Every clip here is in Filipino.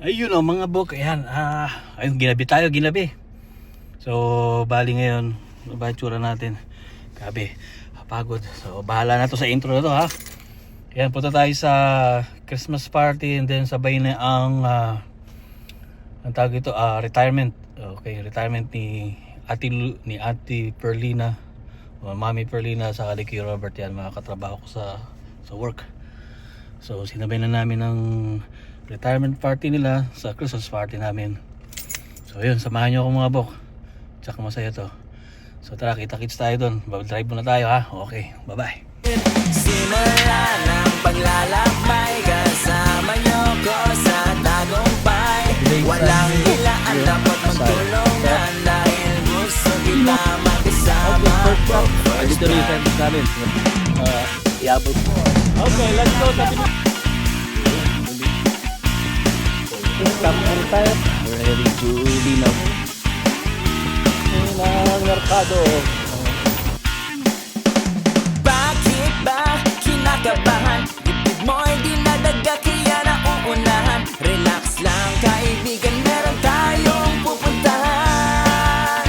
Ayun o mga bok, ayan, ayun, ginabi tayo, ginabi. So, bali ngayon, ano ba yung tsura natin? Grabe, pagod. So, bahala na to sa intro na to ha. Ayan, punta tayo sa Christmas party and then sabay na ang tawag ito, retirement. Okay, retirement ni Ate Perlina, o Mami Perlina sa Kaliki Robert, yan, mga katrabaho ko sa work. So, sinabay na namin ng retirement party nila sa Christmas party namin. So yun, samahan nyo ako mga bok. Tsaka masaya to. So tara, kita-kits tayo doon. Drive muna tayo ha. Okay, bye-bye. Simula ng paglalakbay, kasama nyo ko sa tagumpay. Walang ilaan, dapat magtulungan dahil gusto kita makisama ko. Dito rin yung service namin. Iabot mo. Okay, let's go. Tapos tayo. We're heading to Linaw. Ng merkado. Bakit ba kinakabahan? Dibdib mo'y dinadaga kaya nauunahan. Relax lang kaibigan, meron tayong pupuntahan.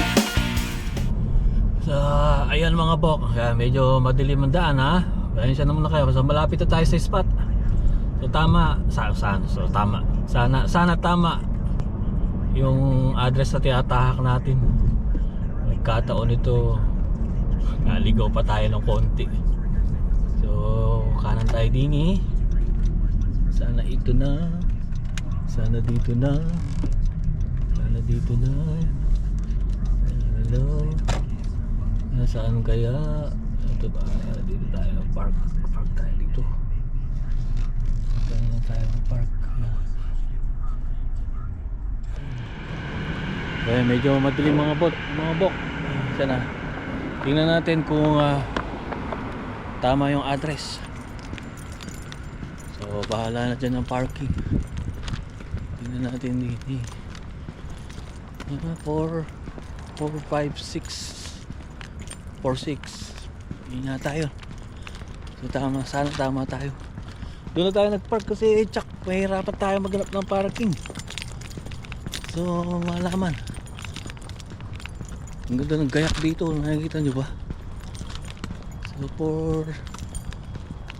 So, ayan mga bok. Medyo madilim ang daan ha. Ayan siya naman na kayo. So, malapit na tayo sa spot. So tama, sana tama yung address na tinatahak natin. Nagkataon ito, naligaw pa tayo ng konti. So kanan tayo din eh. Sana ito na. Sana dito na. Sana dito na. Hello. Nasaan kaya? Ito ba? Dito tayo. Park tayo dito. Tayo ng park. Okay, medyo madilim mga bok. Sana tingnan natin kung tama yung address. So bahala na dyan ang parking. Tingnan natin dito. 4, 5, 6 yun na tayo. So tama, sana tama tayo. Doon na tayo nagpark kasi tsak, mahirapan tayo maghanap ng parking. So malaman. Ang ganda ng gayak dito, nakikita nyo ba? So 4,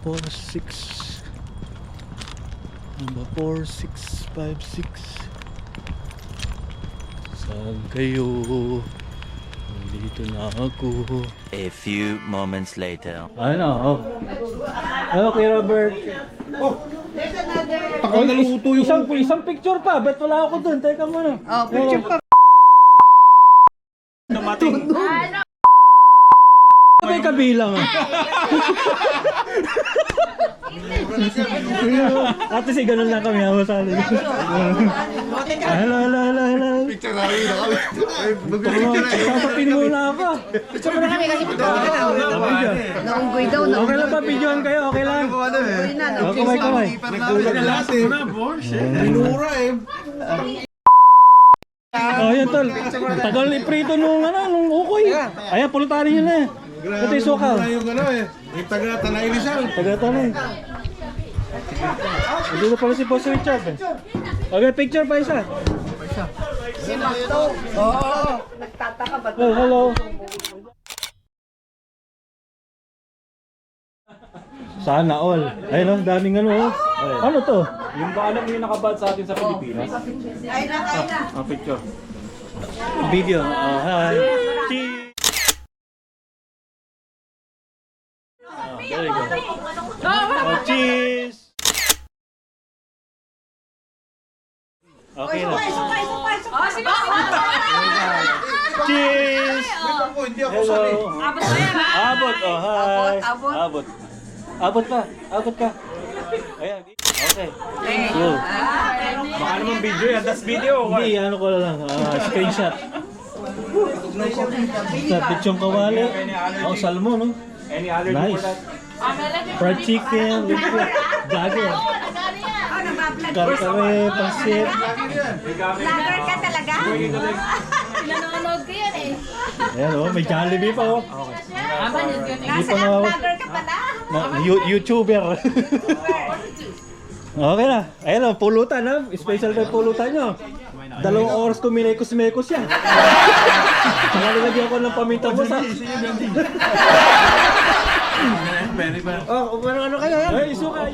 6 4, 6, 5, 6. Saan kayo? Dito na ako. A few moments later. Ano? Okay, Robert. Takal na luto yung... Isang picture pa. Ba't wala ako dun? Teka muna. Picture pa. Dumating. May kabilang At least ganun lang kami ako sa atin. Hello. Picture na rin ako. Papapin muna ako. Picture muna kami kasi naunggoy daw. Okay lang ba? Videoan kayo? Okay lang? Naunggoy na. Kamay. Nagkulang na lahat eh. Minura eh. Oh, yan tol. Tagal iprito nung ukoy. Ayan, pulutanin nyo na eh. Ito yung sukaw. Yung ano eh. Yung taga-Tanay Rizal. Taga-tanay. Dito pala si Boss Richard eh. Okay, picture pa isa. Si Masto. Oo. Nagtataka ba? Oh, hello. Sana all. Ayun oh, daming ano. Ano to? Yung ba alam mo yung nakabad sa atin sa Pilipinas? Ay na. Picture. Video. Oh, hi. Cheers. There you go. Oh, cheers. Okay na. Cheers. Hello. Abot. Oh, hi. Abot ka. Ayan. Okay. Go. Baka naman video yan, that's video. Hindi, ano ko lang. Screenshot. Sa pichong kawali. Oh, salmon, no? Any other Nice. Fried chicken, gago. Karkare, pasit. Lager ka talaga? Nanonood ko yan eh. Ayan oh, may Jollibee pa oh. Nasa pa nga- vlogger ka pala? YouTuber. Okay na. Ayun o, pulutan ha. Special time pulutan nyo. 2 oras ko minekos-mekos yan. Saka nilagyan ko ng paminta boss ha. Oh, ano kayo yan? Ay, isuka.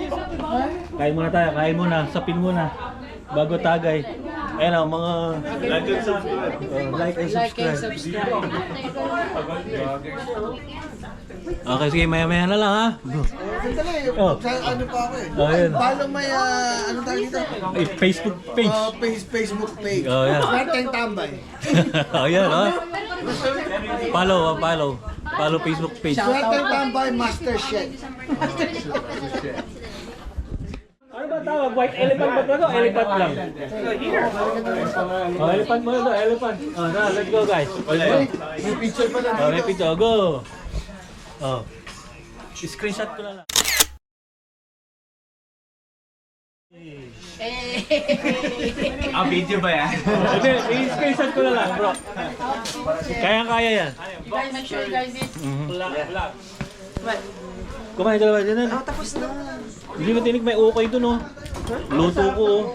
Kain muna tayo, kain muna. Sapin muna. Bago tagay. Ayun o, mga... Like and subscribe. Okay, sige, maya-maya na lang ha. Oh. Ano pa ako eh? Oh, yun. Follow my, ano tawag dito? Facebook page. Facebook page. Oh, yan. Swerteng tambay. Oh, yan, oh. Follow. Follow Facebook page. Swerteng tambay, Master Chef. Ano ba tawag? White elephant ba ito? Elephant lang. Oh, elephant mo ito, elephant. Oh, na, let's go guys. May picture pa na Oh, may picture, go. Oh. Screenshot ko na lang. Video ba yan? Hindi, i-screenshot ko na lang, bro. Kaya yan. Guys, make sure you guys eat. Vlog. Kumain ka na ba dyan? Oh, tapos na. Hindi mo tinig, may ukay dun, oh. Luto ko, oh.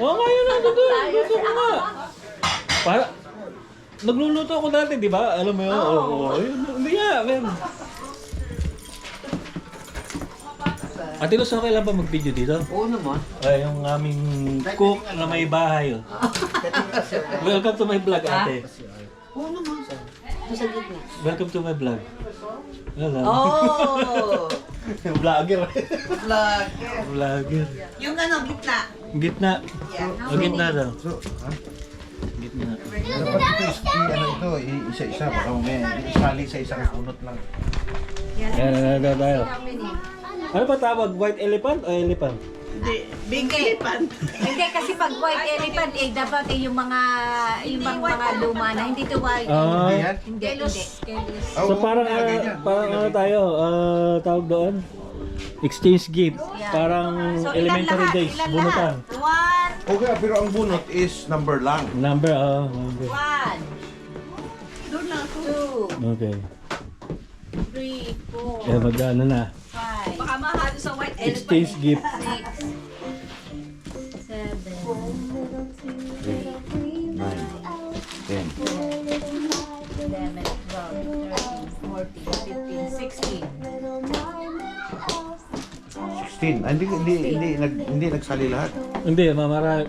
Oo nga yun, ano dun? Luto ko nga. Para, nagluluto ako dati, di ba? Alam mo yun? Oo. Hindi nga, men. Ate Luz, okay lang ba mag-video dito? Oo naman. Ay, yung aming cook na may bahay, oh. Welcome to my vlog, ate. Oo naman. Sa gitna. Welcome to my vlog. Wala. Oh! Vlogger. Vlog. Vlogger. Yung ano, gitna. Gitna. O, gitna daw. Gitna. Ano ito, isa-isa. Baka may isali sa isang punot lang. Yan, tayo. Ano pa tawag? White elephant o elephant? Big elephant. Hindi kasi pag white elephant dapat yung mga luma na hindi to white. Ah. Hindi. So parang ano tayo, tawag doon? Exchange gift. Parang So, elementary days, bunutan. 1, Okay, pero ang bunot is number lang. Number, number. 1, 2, Okay. 3, 4, Eh, magkano na? 5, Baka mahalo sa white elephant. Exchange gift. 6, 7, 10. 11, 12, 13, 14, 15, 16. 16. Hindi nagsali lahat. Hindi, meron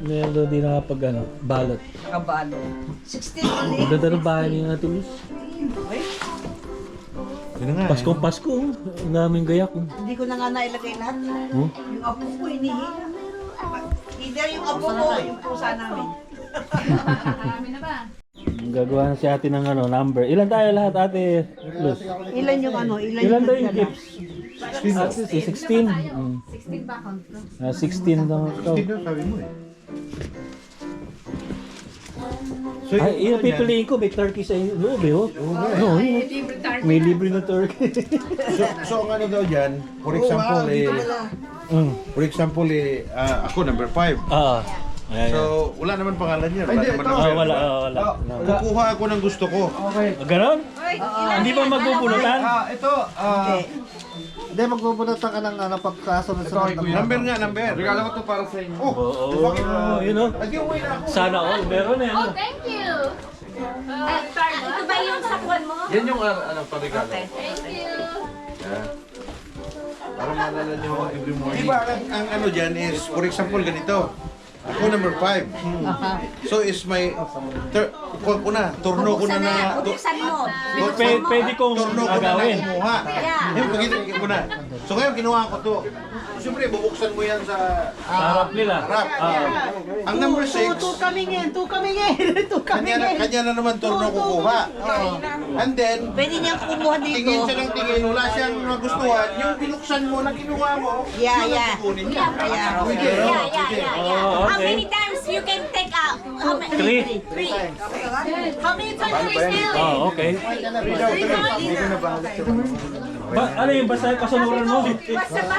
din nakapag balot. Kabalo. 16 ulit. Ang ganda ng bahay ni Ate Luz. Yun nga. Paskong Pasko, ang daming gayak. Hindi ko na nga nailagay lahat. Oh. Yung apo ko, inihi. Either yung apo ko o yung pusa namin. Gagawa na si ate ng number. Ilan tayo lahat, Ate Luz? Ilan yung ano? Ilan daw yung gifts? 16. 16. 16 ba count ko? 16 lang ito. Hindi sabi mo eh. So, Ay, yung pipiliin ko, may turkey sa loob eh. Oh. No, may libre na turkey. so ang ano daw dyan, for example, ako number 5. Ayan, So, wala naman pangalan niya. Wala naman number. wala. Kukuha ako ng gusto ko. Ganon? Hindi ba magbubunutan? Hindi, magbubunutan ka ng pagkasunod-sunod. Number nga, number. Regalo ko to para sa inyo. Oo, yun o. Nag-iuwi na ako. Sana all, meron eh. Oh, thank you! Ito ba yung sakwan mo? Yan yung parigalo. Thank you! Para maalala niyo ako every morning. Diba, ang ano dyan is, for example, ganito. Ako number 5. So is my kuha ko na, turno ko na na. Bubuksan mo. Pwede kong Turno ko na agawin. na kumuha. Yeah. Yung pagkita ko na. So ngayon kinuha ko to. Siyempre bubuksan mo yan sa Harap nila. harap. Ang number 6, kanya na naman turno kukuha. And then, Pwede niyang kumuha dito. tingin siya ng tingin, wala siyang nagustuhan. Yung binuksan mo na kinuha mo, Yeah, yun ang yeah. kukunin niya. Pwede. Oh, How okay. many times you can take out? How many? 3. Three. How many times you still? Oh, okay. Ano yung basta kasunuran mo?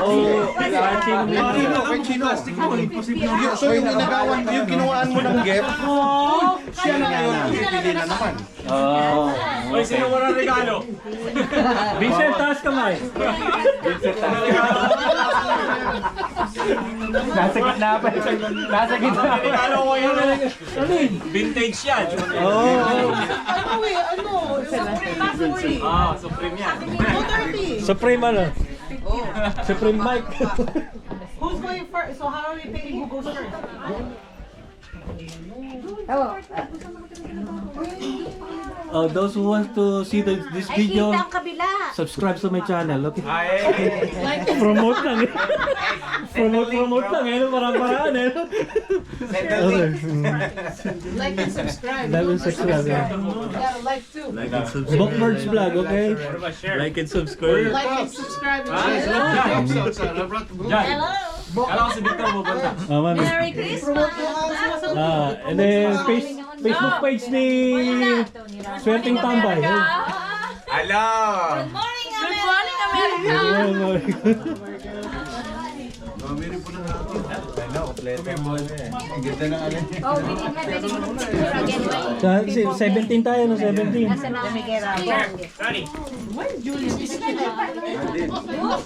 Oh, Kahit sino. So yung ginagawan mo, yung kinuhaan mo ng gift, siya na ngayon ang pipili na naman. Oh. Uy, sino mo na regalo? Vincent, taas kamay. Nasa gitna pa. Nasa gitna pa. Regalo ko yun. Vintage yan. Ah, Supreme yan. Supreme ano? Supreme mic. Who's going first? So how are we picking who goes first? Those who want to see this Ay, video, kita ang kabila. subscribe to my channel, okay? Ay, Promote lang eh. Promote lang eh. Parang-paraan eh. Okay. Like and subscribe. Like and subscribe. Yeah. Yeah, like too. Bookbirds vlog, okay? like and subscribe. Like and subscribe. Hello. Alam ko si Victor pupunta. Mami. Merry Christmas! And then Facebook page ni Swerteng Tambay. Hello. Good morning, America! Oh, we need na pwede mo ng picture again, right? 17 tayo, no? 17. Nasa na? Ready?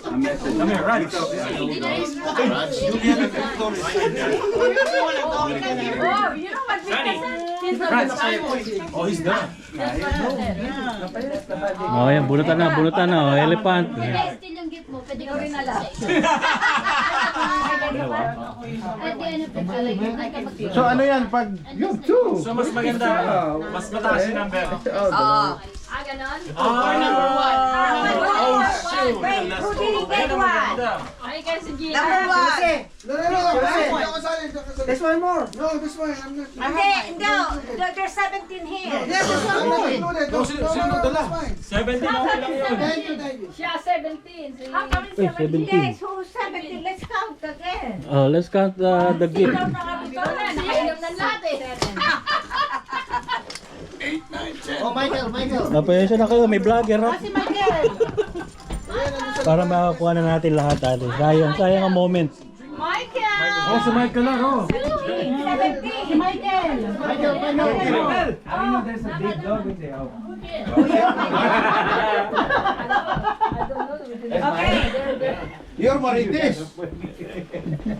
Come here, Raj. Oh, you know what? Raj. Oh, he's done. Oh, yan. Bunutan na. Oh, elephant. Still yung gift mo, pwede ko rin alam. At the end of the day, So ano yan pag So, mas maganda. Mas mataas yung number. ganon? Number one. Oh, shoot! Wait, who didn't get one? Ay, kasi si Gina. Number one. There's one more. Hindi, there's 17 here. sino dala? 17 okay lang yun. Siya 17. How come it's 17 17. days? Who's 17? Let's count again. Oh, let's count the gift. Ikaw nakabito na. Nakainom ng lahat eh. Oh, Michael. Napayasya na kayo, may vlogger ha. Si Michael. Para makakuha na natin lahat natin. Sayang ang moment. Michael. Oh, si Michael lang, oh. 17. Michael. Okay. You're Marites.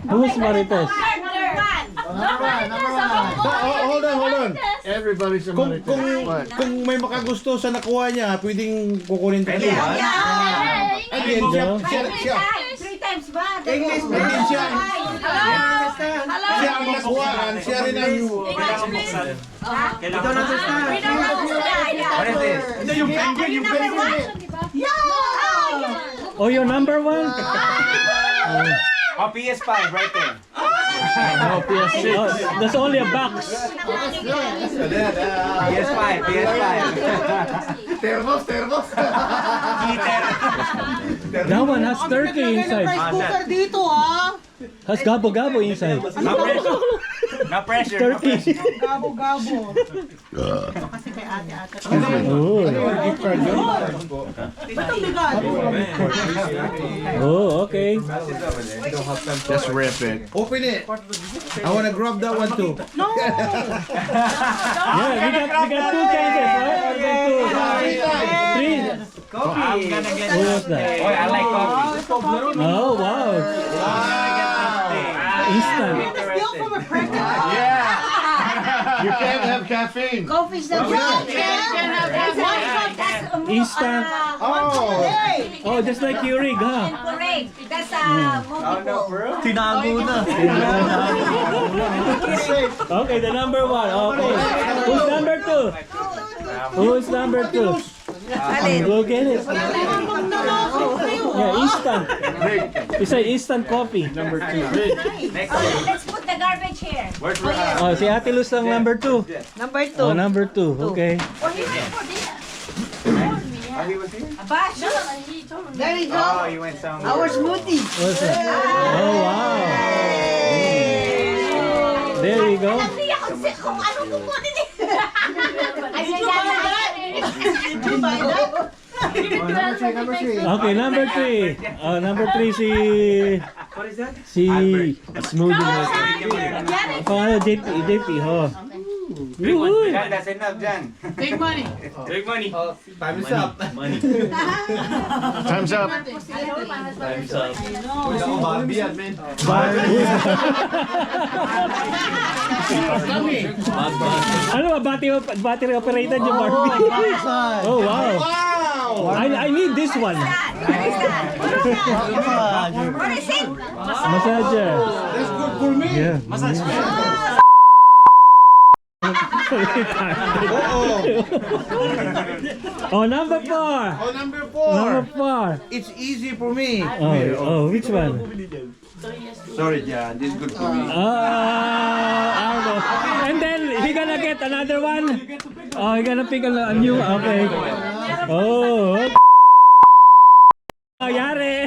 Who's Marites? Number one. Hold on. Everybody's a Kung may makagusto sa nakuha niya, pwedeng kukunin tayo. Again, siya. Three times ba? Again, siya ang nakuhaan, siya rin ang... Kailangan mo. What is this? Hindi, yung penguin, yung penguin. Oh, your number one? Oh, PS5 right there. Oh, that's only a box. PS5. Termos. That one has turkey inside. Rice cooker dito ah. Has gabo-gabo inside. No pressure. Turkey. Gabo. Kasi kay ate. Oh. Ba't ang bigat? Oh, okay. Just rip it. Open it. I wanna grab that one too. Yeah, we got two chances, right? Or two? Three. I'm gonna get Who was that? Oh, I like coffee. Oh, wow. Instant. Still from a pregnant. Yeah. You can't have caffeine. Coffee's the One shot. Instant. Oh, just like Keurig, huh? Correct. That's multiple. Tinago na. Okay, the number one. Okay. Who's number two? Who's number two? Go get it. Yeah, instant. It's an instant coffee. Number two. Let's put the garbage here. Oh, si Ate Luz ang number two. Number Oh, number two. Okay. Abash. There you go. Oh, you went somewhere. Our smoothie. What's that? Oh, wow. There you go. Hindi ako kung ano kukunin eh. Did you buy that? Did you buy that? Okay, number three. Number three si Smoothie. Pangalan JP, oh. Woohoo! That's enough, Jan. Take money. Take money. Time's up. Time's up. Barbie yan, man. Ano ba? Battery operated yung Barbie? Oh, wow. I need this one. What is it? Massager. That's good for me. Yeah. Oh, number 4. Oh, number 4. Number 4. It's easy for me. Oh, which one? Sorry, Jan. This is good for me. Arno. And then he gonna get another one. Oh, he gonna pick a new. Okay. Oh. Oh, yari.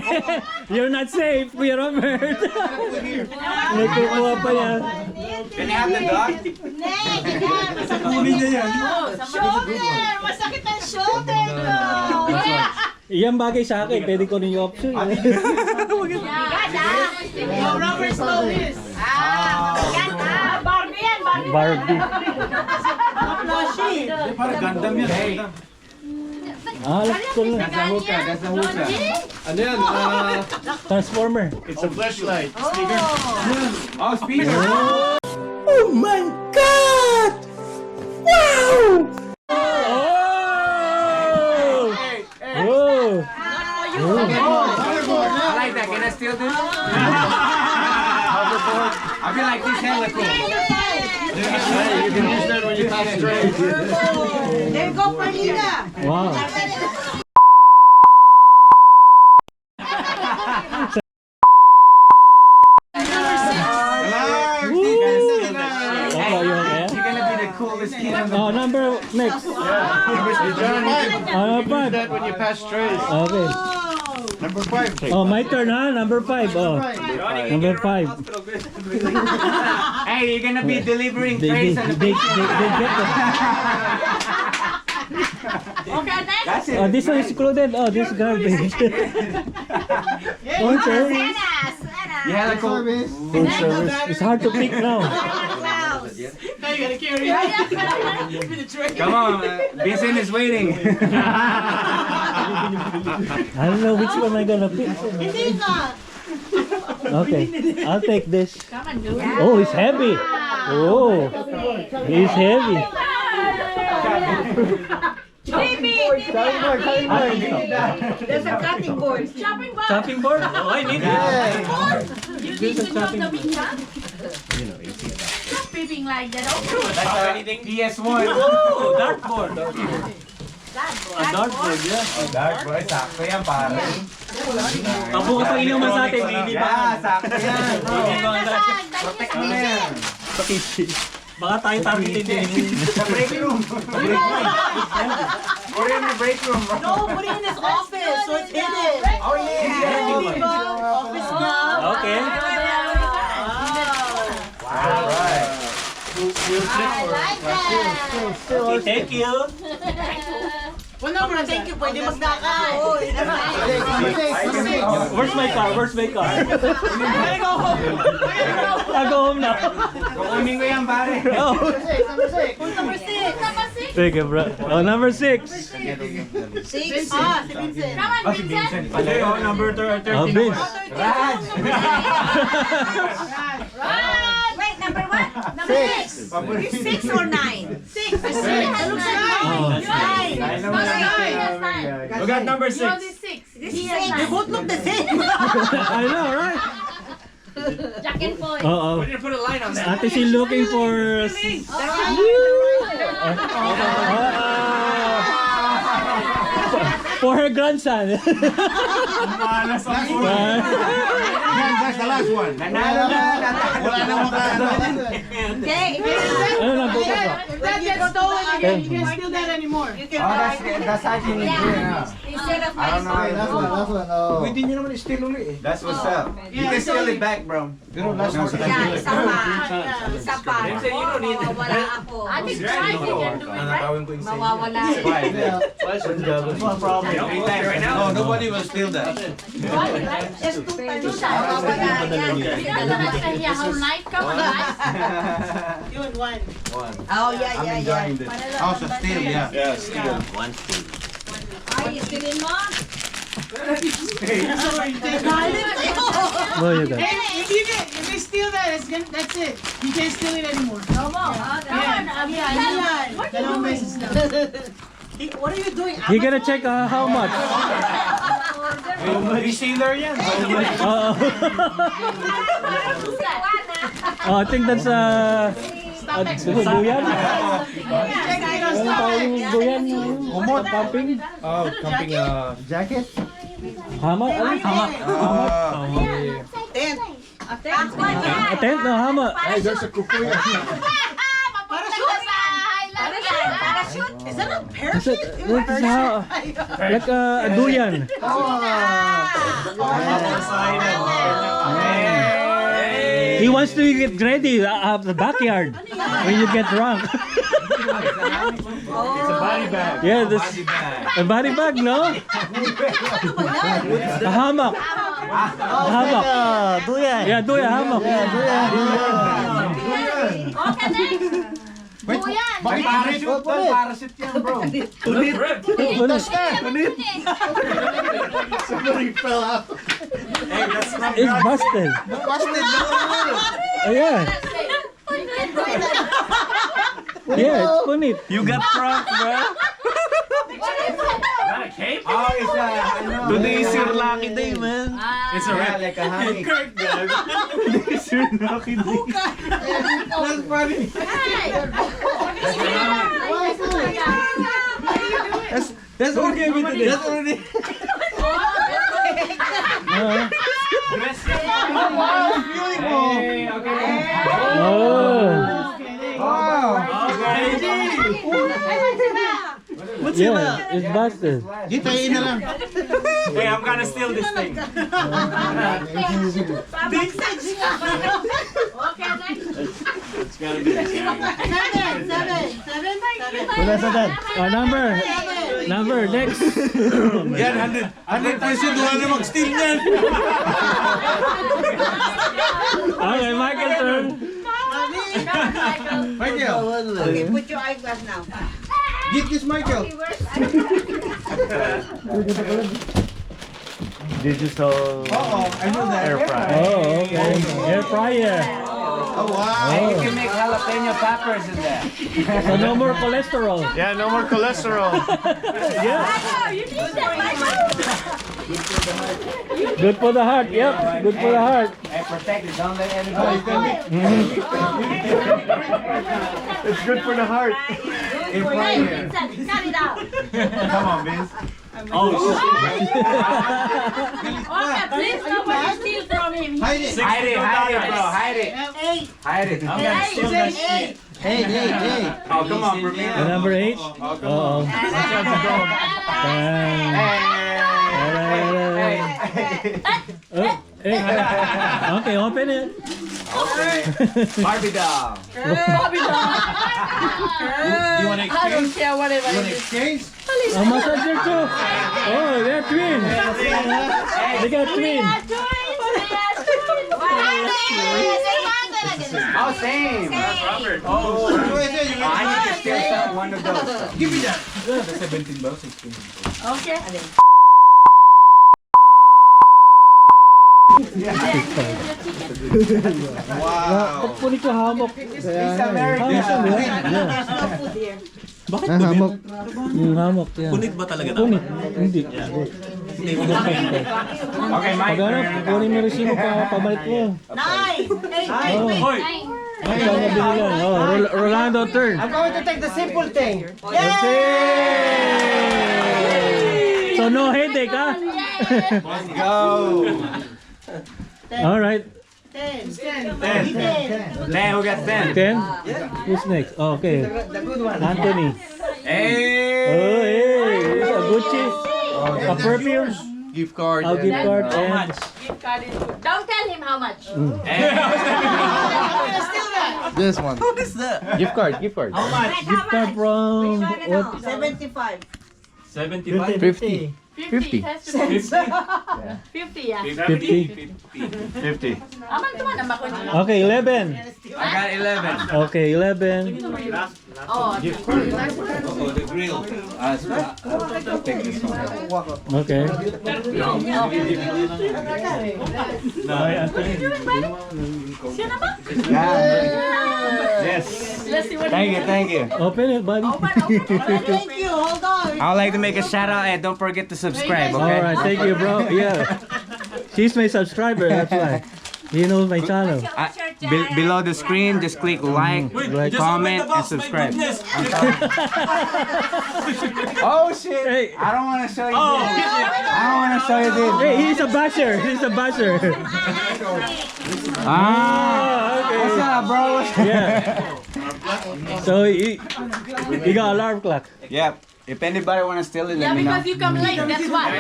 You're not safe, Kuya Robert. May kukuha pa yan. Can you have the dog? Shoulder! Masakit ang shoulder ko! Iyan bagay sa akin. Pwede ko rin yung option. No, Robert stole this. Barbie yan, Barbie. Barbie. Flashy. Parang Gundam yan. Gundam. Let's go na. That's the hookah. That's the hookah. Ano yan? Transformer. It's a flashlight. Oh, speaker. Oh! Oh! I like that. Can I steal this? I feel like this hella cool. Hey, you can use that when you pass trays. There you go, Perlina. Wow. Okay, you okay? You're gonna be the coolest kid on the Oh, number next. John, you can Number use 5. that when you pass trays. Okay. Number 5. Oh, my turn, huh? Number 5. Oh, number 5. Hey, you're gonna be delivering They trays on the get the. That's it. Oh, this one is included. Oh, this is garbage. Phone service. You hella cool. Phone service. It's hard to pick now. Now you gotta carry it. Come on, Vincent is waiting. I don't know which one I'm gonna pick. Hindi nga. Okay, I'll take this. Oh, it's heavy. Oh, it's heavy. There's a cutting board. Shopping board. Chopping board? Oh, I need it. You need to chop the meat, huh? Just peeping like that. Oh, That's PS1. Oh, dartboard. A dartboard, yeah. Dark boy, sakto yan pare. Tapo ka pang inuman sa atin, hindi Yeah, ba? sakto yan. Hindi ba? Protect mo na yan. Sa kitchen. Baka tayo targeted din. Sa break room. Put it in the break room, bro. No, put it in his office so it's hidden. Oh yeah. Office niya. Okay. Alright. Okay, thank you. What number is Thank that? you, pwede magnakaw. Where's my car? Where's my car? Gotta go home. I'll go home now. Kukunin ko yan pare. Oh. Number 6. Thank you, bro. Oh, number 6. 6. Ah, si Vincent. come on, Vincent. Pala yun, number 13. Oh, Vince. Raj. Wait, number what? Number 6. 6 or 9? 6. It looks like Oh. 9. Look at number 6. This is They both look the same. I know, right? Jack and Poy. Oo. We're gonna put a line on that. Ate she looking for... For her grandson. That's the last one. Nanalo na. Wala na makakano. Ano na po ba? If that gets stolen again, you can't steal that anymore. That's how you need to do it now. Instead of I don't know. Pwede nyo naman i-steal uli eh. That's what's up. You can steal it back, bro. Pero last one. Yeah, isa pa. Isa pa. Mawawala ako. I think twice you can do it, right? Nanakawin ko yung Mawawala. What's the problem? No, nobody will steal that. Just 2 times. Whole night ka, guys. You and one. Oh, yeah. House of Steel, yeah. Yeah, steal. Ay, istilin mo. Oh, you got. Hey, if they steal that, that's it. You can't steal it anymore. No mo. Dalawang beses na. What are you doing? You gotta check how much. Resealer yan. Oh, I think that's buyan. Buyan. Umot, camping. Oh, camping jacket? Hama? Ano? Hama. Tent. A tent? No, hama. Hey, there's a kukuya. Is that a That's parachute? it. That's how, like a duyan. He wants to get ready at the backyard when you get drunk. It's a body bag. Yeah, this a body bag, no? A hammock. A hammock. Duyan. Yeah, duyan, hammock. Okay, next. Buyan. Parachute, parachute yan, bro. Somebody fell out. It's busted. Oh, yeah. Yeah, it's punit. You got drunk, bro. Oh, it's a, today is your lucky day, man. It's a wrap. Like a hammock. Today is your lucky day. That's funny. That's what gave me today. That's already. Hey, okay. Oh. What's Yeah, it's busted. Gitayin na lang. Hey, I'm gonna steal this thing. It's gotta be the same. Number next. Yan, 100% wala na mag-steal niyan. Okay, Michael turn. Michael, Okay, put your eyeglass now. get this Michael. Digital I know that. air fryer. Oh, okay. Air fryer. Oh, wow. You can make jalapeno peppers in there. So no more cholesterol. Yeah, no more cholesterol. Good for the heart. Yep, good for the heart. Hey, protect it. Don't let anybody It's good for the heart. Cut it out. Come on, Vince. Okay, please nobody steal from him. Hide it. Hide it, bro. Hide it. Hide it. I'm gonna steal that shit. Hey. Oh, come on, bro. The number 8. Uh-oh. Okay, open it. Barbie doll. You want to I don't exchange? care whatever You want it to is. exchange? A massager too. Oh, they're twins. They got twins. Oh, same. Oh, I need to steal one of those. give me that. Okay. Wow. Punit yung hammock. It's American. There's no food here. Bakit hammock? Yung hammock, yan. Punit ba talaga? Punit. Hindi. Okay, Mike. Pagano, kunin mo resibo pa pabalik mo. 9, 8, Oh. Hoy. Ay, nabili lang. Oh, Rolando turn. I'm going to take the simple thing. Yay! So no headache, ha? Let's go. All right. 10. 10. Who got 10? 10? Who's next? Oh, okay. The good one. Anthony. Hey. Oh, hey. It's a Gucci. A perfume. Gift card. I'll gift card How and much? Don't tell him how much. This one. What is that? Gift card. How much? gift card from what? 75. 75? 50. 50. It has to be 50, yeah. 50. 50. Aman naman ang bako niya. Okay, 11. I got 11. Okay, 11. Oh, the grill. I'll take this one. Okay. Okay, Anthony. siya naman. Yes. Let's see what Thank you. Open it, buddy. Thank you, hold on. I would like to make a shout out and don't forget to subscribe, okay? Alright, thank you, bro. Yeah. She's my subscriber, that's why. He knows my channel. Below the screen, just click like, comment, and subscribe. Oh shit! Hey. I don't want to show you this. I don't want to show you this. Hey, he's a basher. He's a basher. Okay. What's up, bro? Yeah. So he got alarm clock. Yep. If anybody want to steal it, Yeah, let me know. because you come late, that's why.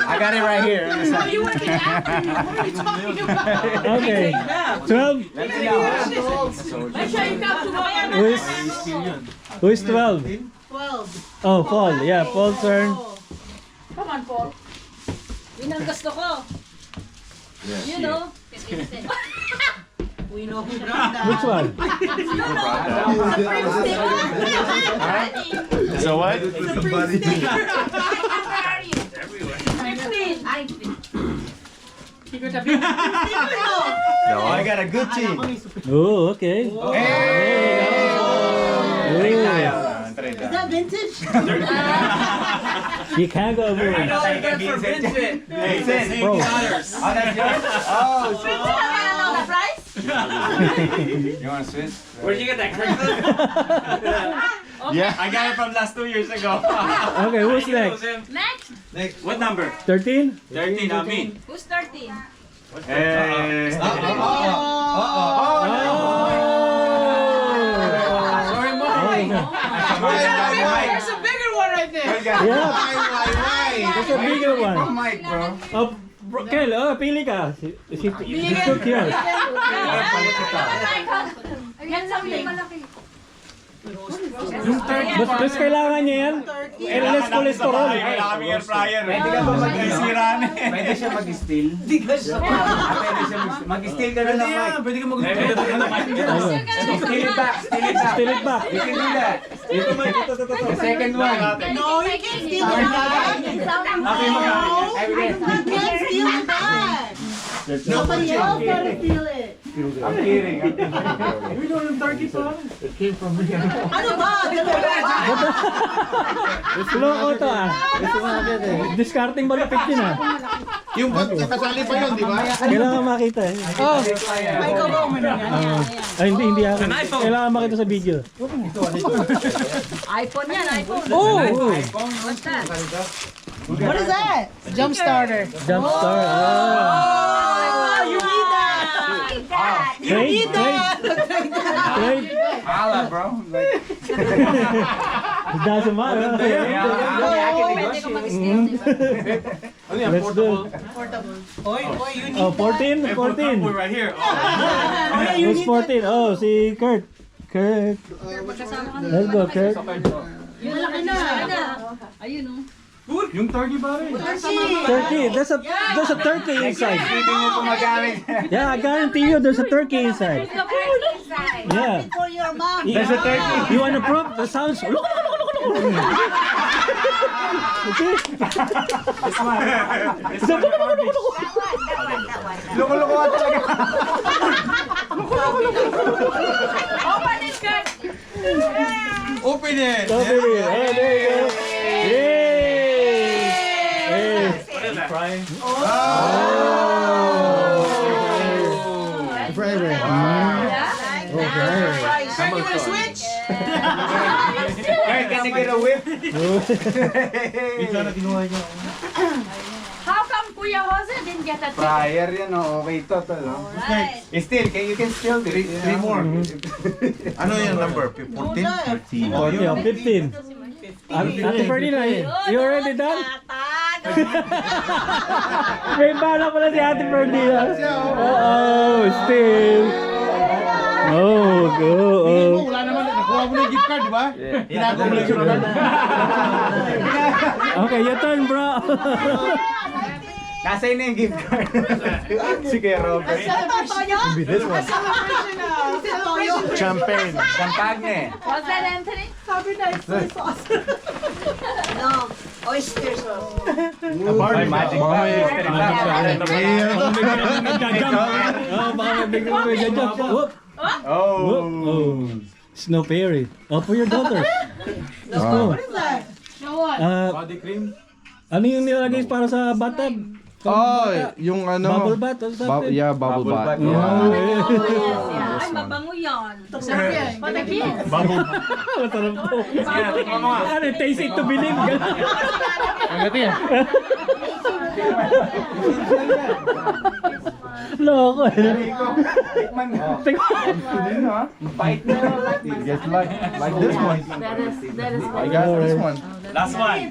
I got it right here. on the side. You working after me. What are you talking about? Okay. 12. Let me know. Make sure you come tomorrow. Who is 12? 12. Oh, Paul. Yeah, Paul's turn. Come on, Paul. Yun ang gusto ko. You know. We know who done that. Which one? So what? Where are you? 15. No, I got a good team. Oh, okay. Is that vintage? You can't go over it. Bro. Oh, that's yours? Oh, shit. The price? You want to switch? Where'd you get that? Yeah. I got it from last 2 years ago. Okay, who's next? Next. What number? 13? 13, I mean. Who's 13? Hey. Sorry, Mike. There's a bigger one right there. Yeah, Why? that's a bigger Oh, one. Mike, bro. Oh, Kel, pili ka. She took yours. Get something. Mas kailangan niya yan. Less cholesterol. Pwede ka ba mag-isiraan eh? Pwede siya mag-steal? Hindi ka siya. Pwede siya mag-steal ka na lang, Mike. Pwede ka mag-steal. Steal it back. Steal it back. You can do that. The second one. No, you can't steal it back. Evidence. You can't steal it back. Somebody else gotta steal it. I'm kidding. Ano ba? Loko to ah. Discarding malapit yun ah. Yung kasali pa yun, di ba? Kailangan makita eh. Oh, ay, ikaw ba umano yan? Ay, hindi ako. Kailangan makita sa video. iPhone yan, iPhone. Oh! What's that? What is that? Jump starter. Jumpstar. Oh, you need that. Trade? Trade? Hala, bro. Like, It doesn't matter. Pwede ko mag-steal, di ba? Let's do it. Oh, 14? 14. right here. Who's 14? Oh, si Kurt. Kurt. Let's go, Kurt. Malaki na. Ayun oh. Yung turkey ba rin? Turkey. There's a turkey inside. Hindi mo gumagamit. Yeah, I guarantee you there's a turkey inside. The first inside. Yeah. For your mom. There's a turkey. You want to prove the sounds? Look, look, look, look, look, look. Okay? Loko-loko ka talaga. Open it, Kurt. Open it! Open it. Oh, there you go. Yay! Hey. Sir, you wanna switch? Can you get a whip? How come Kuya Jose didn't get a ticket? Prior yan, oh. Okay to, no? Right. Still, you can still do it. Three more. Ano yung number? 14? 14 or 15. Ate Ferdinand, you already done? May bala pala si Ate Ferdinand. Oh, still. Oh, go. Oh. Ginagawa mo na yung gift card, di ba? Ginagawa mo na yung gift card. Okay, your turn, bro. Nasa na yung gift card. Si Kuya Robert. Champagne. Champagne. What's that, Anthony? No, oyster sauce. Ay, magic bag. Oh, baka mabigyan mo yung jump. Whoop. Oh. Oh. Snow Fairy. Oh, for your daughter. Let's go. Show what? Body cream. Ano yung nilalagay para sa bathtub? Oh, yung ano. Bubble bath or something? Yeah, bubble bath. Ay, mabango yan. Sarap yan. Masarap to. Ano, taste it to believe. Loko eh. Tikman mo. Bait na. Just like this one. That is I got this one. Last one.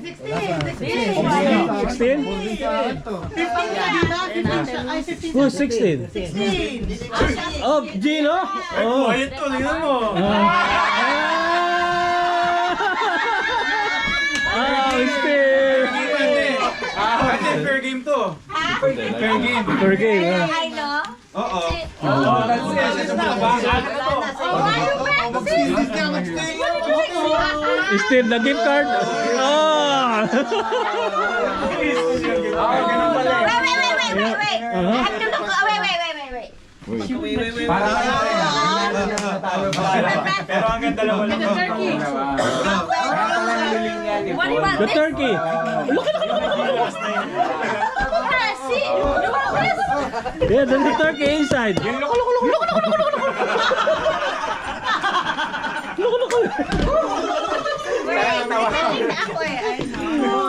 16? 15. Who's 16? Oh, Gino? Oh. Ito, tingnan mo. Still. Fair game to. Fair game. Per game. I know. Oo. That's it. Still the gift card. Oh. Ganun pala eh. Wait. I have to look. Wait. Para pero hanggang dalawa lang. The turkey. What do you want? The turkey. See? You want this? Yeah, there's the turkey inside. Oh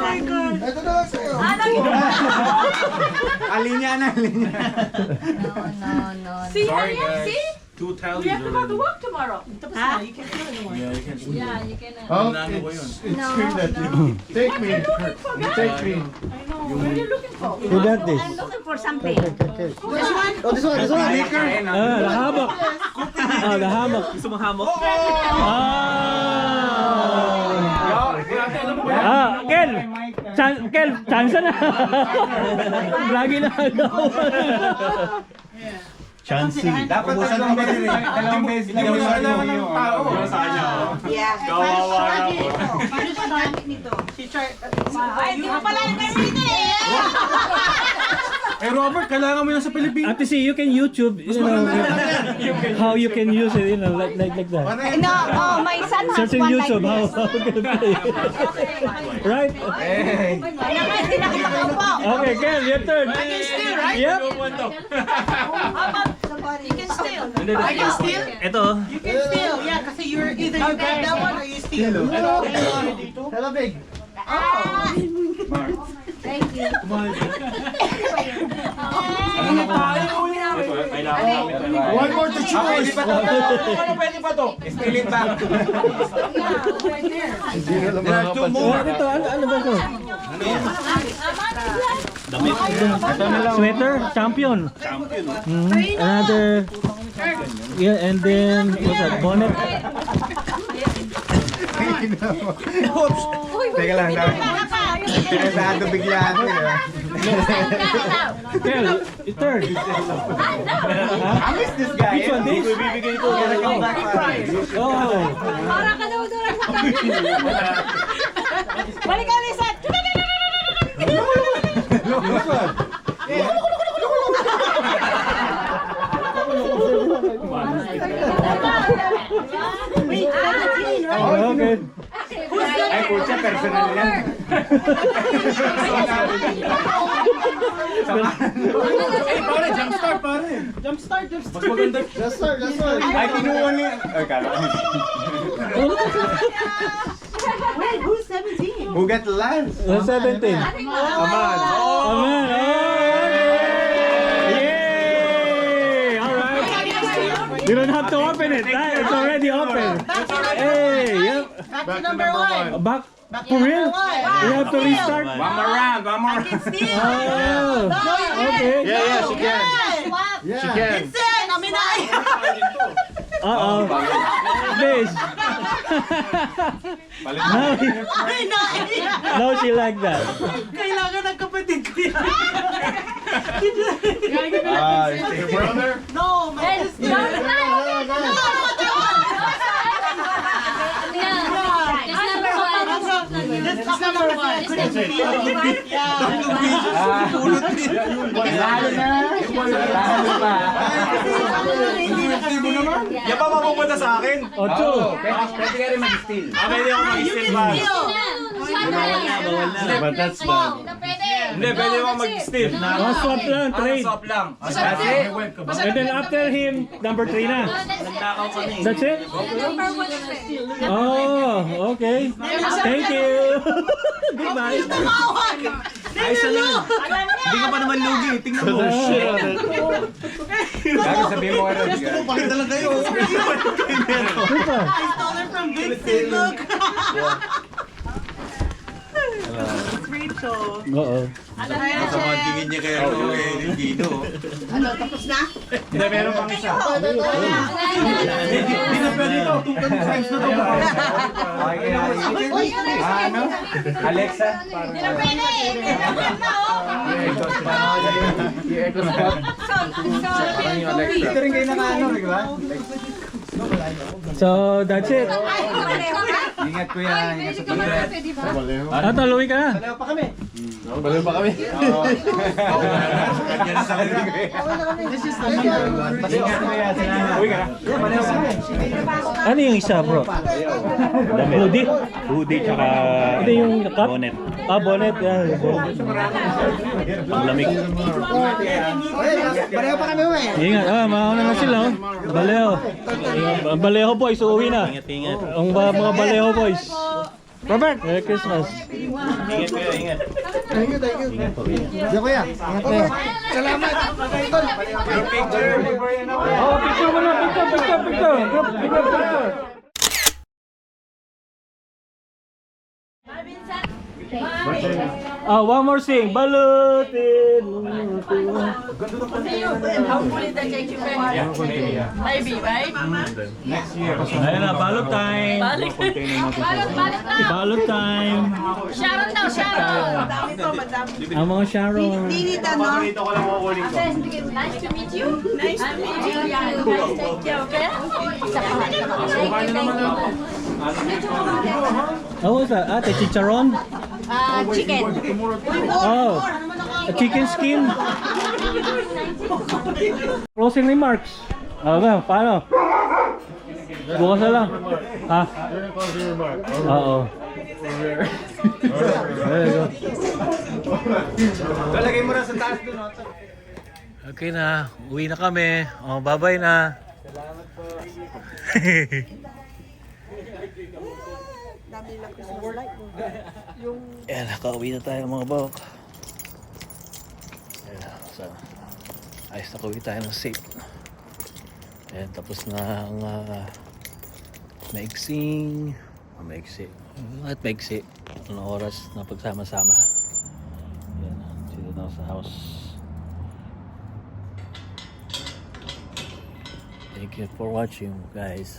my God. Alinya na, alinya. No. See, Ariel, see? 2 towels. We have to go to work tomorrow. Huh? You can't do it anymore. Yeah, you can. Oh, take me. Take me. I know. What are you looking for? Who got this? I'm looking for something. This one? The hammock. Oh, the hammock. Gusto mong hammock? Kel! Kel, chance na. Lagi na Chansey. Dapat dalawang beses lang. Hindi mo na kailangan ng tao. Sa kanya. Yeah. Kawawa na ako. Paano siya namin nito? Si Char... Ay, di mo pala nagkasino eh. Eh Robert, kailangan mo yan sa Pilipinas. Ate, see, you can YouTube, you know, how you can use it, you know, like that. No, my son has Search in one like YouTube how this. can play. Right? Hindi na kita kaupo. Okay, Kel, your turn. I can steal, right? Yep. You can steal. I can steal? Ito. You can steal. Yeah, kasi you're either you got that one or you steal. Hello, big. Thank you. One more to choose. Ano pwede pa to? Stealing back. There are two more. Ito, ano ba ito? Sweater, champion. Another, yeah, and then, what's that, bonnet? Oops. Teka lang. Pinasado biglaan ko. Kel, your turn. I miss this guy. Which one, this? Bibigay ko. Oh. Para ka daw doon sa kanya. Balik ka, Lisa. Okay. Ay, pucha, personal yan. Hey, pare, jumpstart, pare. Jumpstart. Mas maganda. Ay, kinuha niya. Ay, kala. Wait, who's 17? Who got last? 17. Aman. Amen. Yay! All right. You don't have to open it. It's already open. Hey, yep. Back to number 1. Back. For real? We have to restart. One more round. One more. Oh. Okay. Yeah, she can. She can. Listen, amin na. Uh-oh. Please. No, she like that. Kailangan ng kapatid ko yan. Your brother? No, my That's number one. Lalo na. Lalo pa. Yan pa mapupunta sa akin? Ocho. Pwede ka rin mag-steal. Pwede ako mag-steal ba? But that's not. Hindi, pwede ako mag-steal. Oh, swap lang, trade. Swap lang. And then after him, number 3 na. That's it? Oh, okay. Thank you. Goodbye. Ayos na lang. Hindi ka pa naman lugi. Tingnan mo. Sabi sabihin mo ano. Pakita lang kayo. I stole it from Big C. Look. Rachel. Oo. Sa mga tingin niya kay Gino. Ano, tapos na? Hindi, meron pang isa. Hindi na pwede ito. Ano? Alexa? Hindi na pwede eh. Ito rin kayo nakaano, di ba? So, that's it. Ingat ko yan. Ingat sa pagkakas. Ah, taluwi ka na. Baliw pa kami. Kanya na sa akin. Ingat ko yan. Uwi ka na. Baliw pa kami. Ano yung isa, bro? Hoodie? Hoodie tsaka Hindi yung cup? bonnet. Ah, bonnet. Yeah, bonnet. Panglamig. Baliw pa kami, uwi. Ingat. Ah, mauna na sila. Oh. Baleho. Ang Baleho boys, uuwi na. Ingat. Ang mga Baleho boys. Robert! Merry Christmas. Ingat kayo, ingat. Diyan ko yan. Ingat ko yan. Salamat. Oh, picture mo na. Picture. Picture. One more thing. Balutin. Hopefully that takes you back. Maybe, right? Ayun na, balot time. Balot time. Sharon daw, Sharon. Madami pa, madami. Ang mga Sharon. Dinit ano? Nice to meet you. Nice to meet you. Nice to take care, okay? Oh, what's that? Ate, chicharon? Chicken. Oh, a chicken skin. Closing remarks. Ano, paano? Bukas na lang. Ha? Oo. There you go. Lalagay mo na sa taas doon. Okay na, uwi na kami. Oh, bye-bye na. Salamat po. Ayan, nakauwi na tayo mga bawak. Ayan, so, ayos na kauwi tayo ng safe. Ayan, tapos na ang maiksi. At maiksi. Anong oras na pagsama-sama. Ayan, sila na sa house. Thank you for watching, guys.